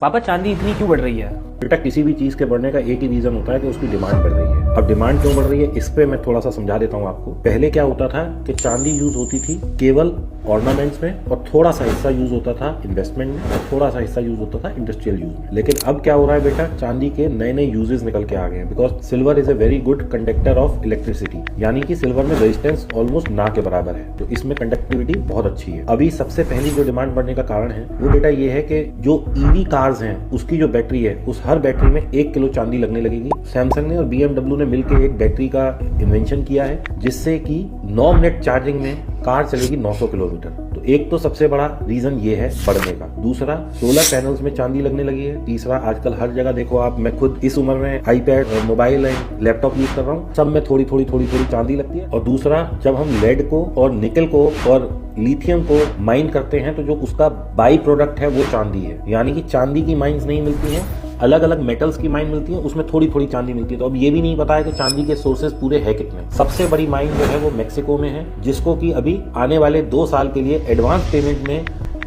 पापा चांदी इतनी क्यों बढ़ रही है? बेटा किसी भी चीज के बढ़ने का एक ही रीजन होता है कि उसकी डिमांड बढ़ रही है। अब डिमांड क्यों बढ़ रही है इस पे मैं थोड़ा सा समझा देता हूँ आपको। पहले क्या होता था कि चांदी यूज होती थी केवल ऑर्नामेंट्स में और थोड़ा सा हिस्सा यूज होता था इन्वेस्टमेंट में और थोड़ा सा हिस्सा यूज होता था इंडस्ट्रियल यूज में। लेकिन अब क्या हो रहा है बेटा, चांदी के नए नए यूजेस निकल के आ गए हैं। Because silver is a very good conductor of electricity, यानी कि सिल्वर में रेजिस्टेंस ऑलमोस्ट ना के बराबर है, तो इसमें कंडक्टिविटी बहुत अच्छी है। अभी सबसे पहली जो डिमांड बढ़ने का कारण है वो बेटा ये है कि जो ईवी कार्स हैं उसकी जो बैटरी है उस हर बैटरी में 1 किलो चांदी लगने लगेगी। सैमसंग ने और BMW ने मिलकर एक बैटरी का इन्वेंशन किया है जिससे कि नॉन नेट चार्जिंग में कार चलेगी 900 किलोमीटर। तो एक तो सबसे बड़ा रीजन ये है बढ़ने का। दूसरा, सोलर पैनल्स में चांदी लगने लगी है। तीसरा, आजकल हर जगह देखो आप, मैं खुद इस उम्र में iPad, mobile and laptop use कर रहा हूँ, सब में थोड़ी थोड़ी चांदी लगती है। और दूसरा, जब हम लेड को और निकल को और लिथियम को माइन करते हैं तो जो उसका बाई प्रोडक्ट है वो चांदी है। यानी कि चांदी की माइंस नहीं मिलती हैं, अलग अलग मेटल्स की माइन मिलती है, उसमें थोड़ी थोड़ी चांदी मिलती है। तो अब ये भी नहीं पता है कि चांदी के सोर्सेज पूरे है कितने। सबसे बड़ी माइन जो है वो मेक्सिको में है, जिसको कि अभी आने वाले 2 साल के लिए एडवांस पेमेंट में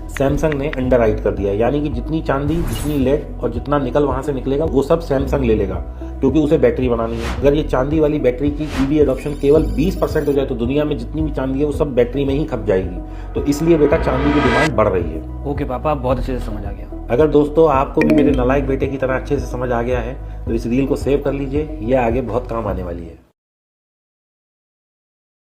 सैमसंग ने अंडरराइट कर दिया है। यानी कि जितनी चांदी, जितनी लेड और जितना निकल वहां से निकलेगा वो सब सैमसंग ले लेगा, क्योंकि उसे बैटरी बनानी है। अगर ये चांदी वाली बैटरी की ईवी एडॉप्शन केवल 20% हो जाए तो दुनिया में जितनी भी चांदी है वो सब बैटरी में ही खप जाएगी। तो इसलिए बेटा चांदी की डिमांड बढ़ रही है। ओके पापा, बहुत अच्छे से समझ आ गया। अगर दोस्तों आपको भी मेरे नालायक बेटे की तरह अच्छे से समझ आ गया है तो इस रील को सेव कर लीजिए, ये आगे बहुत काम आने वाली है।